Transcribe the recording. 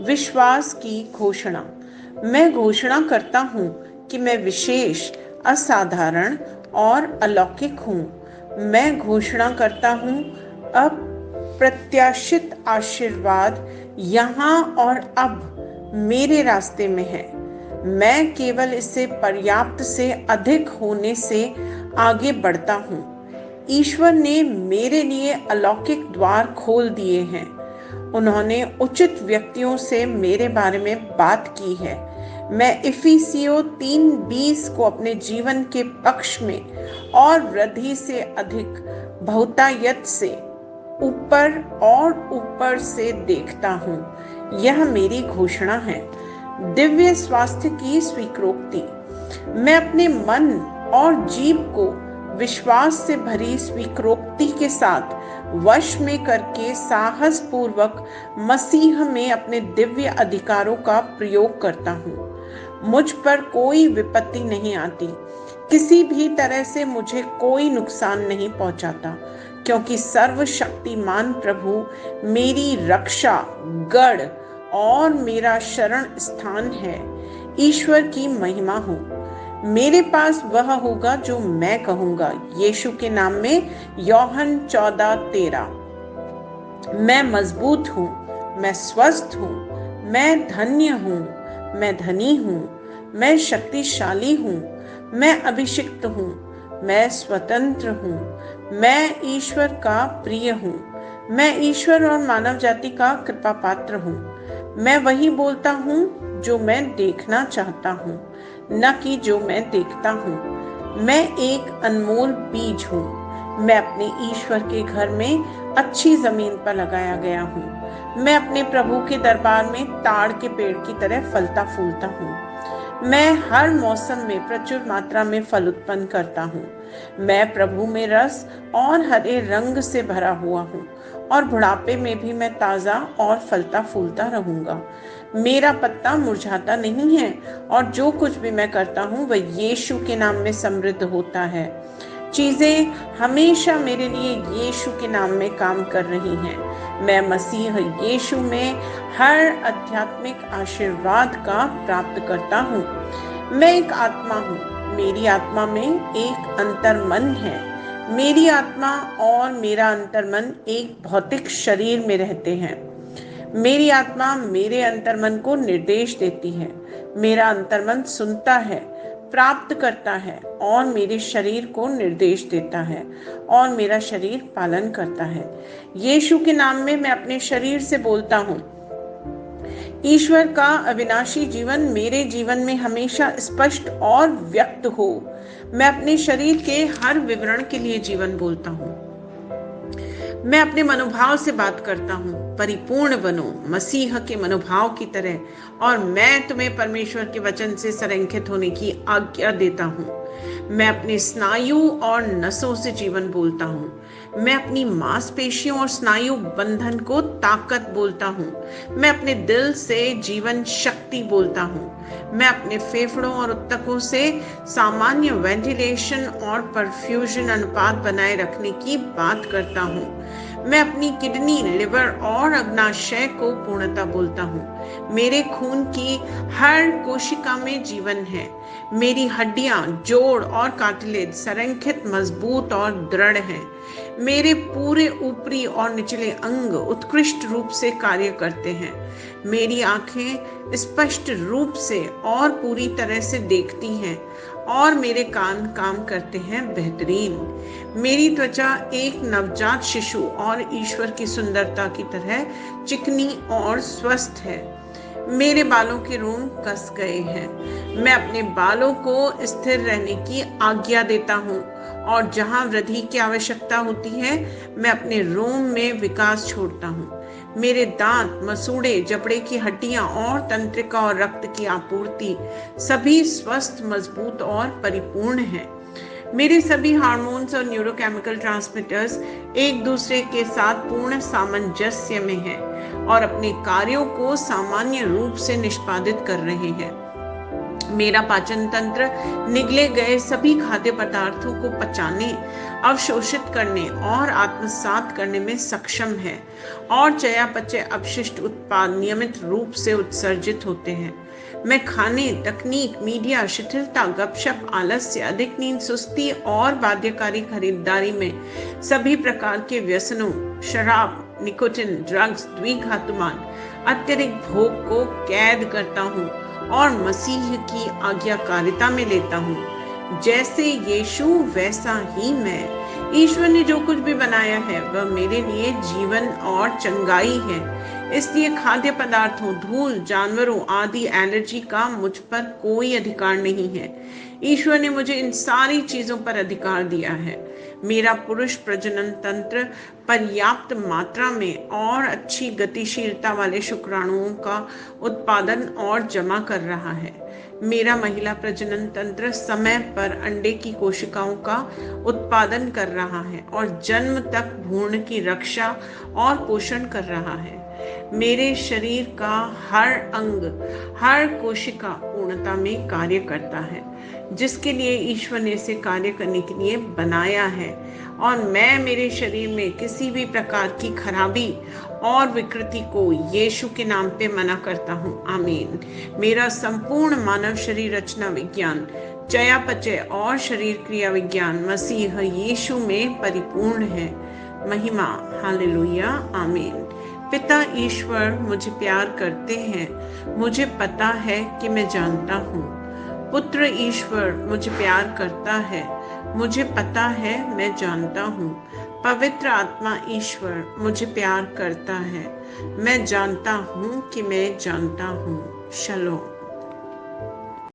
विश्वास की घोषणा। मैं घोषणा करता हूँ कि मैं विशेष, असाधारण और अलौकिक हूँ। मैं घोषणा करता हूँ अप्रत्याशित आशीर्वाद यहाँ और अब मेरे रास्ते में है। मैं केवल इससे पर्याप्त से अधिक होने से आगे बढ़ता हूँ। ईश्वर ने मेरे लिए अलौकिक द्वार खोल दिए हैं। उन्होंने उचित व्यक्तियों से मेरे बारे में बात की है। मैं इफिसियों 3:20 को अपने जीवन के पक्ष में और वृद्धि से अधिक, बहुतायत से ऊपर और ऊपर से देखता हूँ। यह मेरी घोषणा है। दिव्य स्वास्थ्य की स्वीकृति। मैं अपने मन और जीव को विश्वास से भरी स्वीकृति के साथ वश में करके साहस पूर्वक मसीह में अपने दिव्य अधिकारों का प्रयोग करता हूँ। मुझ पर कोई विपत्ति नहीं आती। किसी भी तरह से मुझे कोई नुकसान नहीं पहुंचाता, क्योंकि सर्वशक्तिमान प्रभु मेरी रक्षा, गढ़ और मेरा शरण स्थान है। ईश्वर की महिमा हो। मेरे पास वह होगा जो मैं कहूंगा। यीशु के नाम में यूहन्ना 14:13। मैं मजबूत हूँ, मैं स्वस्थ हूँ, मैं धन्य हूँ, मैं धनी हूँ, मैं शक्तिशाली हूँ, मैं अभिषिक्त हूँ, मैं स्वतंत्र हूँ, मैं ईश्वर का प्रिय हूँ, मैं ईश्वर और मानव जाति का कृपा पात्र हूँ। मैं वही बोलता हूँ जो मैं देखना चाहता हूँ, न कि जो मैं देखता हूँ। मैं एक अनमोल बीज हूँ। मैं अपने ईश्वर के घर में अच्छी जमीन पर लगाया गया हूँ। मैं अपने प्रभु के दरबार में ताड़ के पेड़ की तरह फलता फूलता हूँ। मैं हर मौसम में प्रचुर मात्रा में फल उत्पन्न करता हूँ। मैं प्रभु में रस और हरे रंग से भरा हुआ हूँ, और बुढ़ापे में भी मैं ताजा और फलता फूलता रहूंगा। मेरा पत्ता मुरझाता नहीं है, और जो कुछ भी मैं करता हूँ वह यीशु के नाम में समृद्ध होता है। चीजें हमेशा मेरे लिए यीशु के नाम में काम कर रही हैं। मैं मसीह यीशु में हर आध्यात्मिक आशीर्वाद का प्राप्त करता हूँ। मैं एक आत्मा हूँ। मेरी आत्मा में एक अंतर्मन है। मेरी आत्मा और मेरा अंतर्मन एक भौतिक शरीर में रहते हैं। मेरी आत्मा मेरे अंतर्मन को निर्देश देती है। मेरा अंतर्मन सुनता है, प्राप्त करता है और मेरे शरीर को निर्देश देता है, और मेरा शरीर पालन करता है। यीशु के नाम में मैं अपने शरीर से बोलता हूँ, ईश्वर का अविनाशी जीवन मेरे जीवन में हमेशा स्पष्ट और व्यक्त हो। मैं अपने शरीर के हर विवरण के लिए जीवन बोलता हूँ। मैं अपने मनोभाव से बात करता हूँ, परिपूर्ण बनो मसीह के मनोभाव की तरह, और मैं तुम्हें परमेश्वर के वचन से संरेखित होने की आज्ञा देता हूँ। मैं अपने स्नायु और नसों से जीवन बोलता हूँ। मैं अपनी मांसपेशियों और स्नायु बंधन को ताकत बोलता हूँ। मैं अपने दिल से जीवन शक्ति बोलता हूँ। मैं अपने फेफड़ों और ऊतकों से सामान्य वेंटिलेशन और परफ्यूजन अनुपात बनाए रखने की बात करता हूँ। मैं अपनी किडनी, लिवर और अग्नाशय को पूर्णता बोलता हूँ। मेरे खून की हर कोशिका में जीवन है। मेरी हड्डियां, जोड़ और कार्टिलेज संरेखित, मजबूत और दृढ़ हैं। मेरे पूरे ऊपरी और निचले अंग उत्कृष्ट रूप से कार्य करते हैं। मेरी आंखें स्पष्ट रूप से और पूरी तरह से देखती हैं, और मेरे कान काम करते हैं बेहतरीन। मेरी त्वचा एक नवजात शिशु और ईश्वर की सुंदरता की तरह चिकनी और स्वस्थ है। मेरे बालों के रोम कस गए हैं। मैं अपने बालों को स्थिर रहने की आज्ञा देता हूँ, और जहाँ वृद्धि की आवश्यकता होती है मैं अपने रोम में विकास छोड़ता हूँ। मेरे दांत, मसूड़े, जबड़े की हड्डियां और तंत्रिका और रक्त की आपूर्ति सभी स्वस्थ, मजबूत और परिपूर्ण हैं। मेरे सभी हार्मोन्स और न्यूरोकेमिकल ट्रांसमीटर्स एक दूसरे के साथ पूर्ण सामंजस्य में हैं और अपने कार्यों को सामान्य रूप से निष्पादित कर रहे हैं। मेरा पाचन तंत्र निगले गए सभी खाद्य पदार्थों को पचाने, अवशोषित करने और आत्मसात करने में सक्षम है और चयापचय अपशिष्ट उत्पाद नियमित रूप से उत्सर्जित होते हैं। मैं खाने, तकनीक, मीडिया, शिथिलता, गपशप, आलस्य, अधिक नींद, सुस्ती और बाध्यकारी खरीदारी में सभी प्रकार के व्यसनों, शराब, निकोटिन, ड्रग्स, द्विघातुमान, अत्यधिक भोग को कैद करता हूँ और मसीह की आज्ञाकारिता में लेता हूँ। जैसे यीशु वैसा ही मैं। ईश्वर ने जो कुछ भी बनाया है वह मेरे लिए जीवन और चंगाई है। इसलिए खाद्य पदार्थों, धूल, जानवरों आदि एलर्जी का मुझ पर कोई अधिकार नहीं है। ईश्वर ने मुझे इन सारी चीजों पर अधिकार दिया है। मेरा पुरुष प्रजनन तंत्र पर्याप्त मात्रा में और अच्छी गतिशीलता वाले शुक्राणुओं का उत्पादन और जमा कर रहा है। मेरा महिला प्रजनन तंत्र समय पर अंडे की कोशिकाओं का उत्पादन कर रहा है और जन्म तक भ्रूण की रक्षा और पोषण कर रहा है। मेरे शरीर का हर अंग, हर कोशिका पूर्णता में कार्य करता है, जिसके लिए ईश्वर ने इसे कार्य करने के लिए बनाया है। और मैं मेरे शरीर में किसी भी प्रकार की खराबी और विकृति को यीशु के नाम पे मना करता हूँ। आमीन। मेरा संपूर्ण मानव शरीर रचना विज्ञान, चयापचय और शरीर क्रिया विज्ञान मसीह यीशु में परिपूर्ण है। महिमा, हालेलुया, आमीन। पिता ईश्वर मुझे प्यार करते हैं, मुझे पता है कि मैं जानता हूँ। पुत्र ईश्वर मुझे प्यार करता है, मुझे पता है मैं जानता हूँ। पवित्र आत्मा ईश्वर मुझे प्यार करता है, मैं जानता हूँ कि मैं जानता हूँ। शलोम।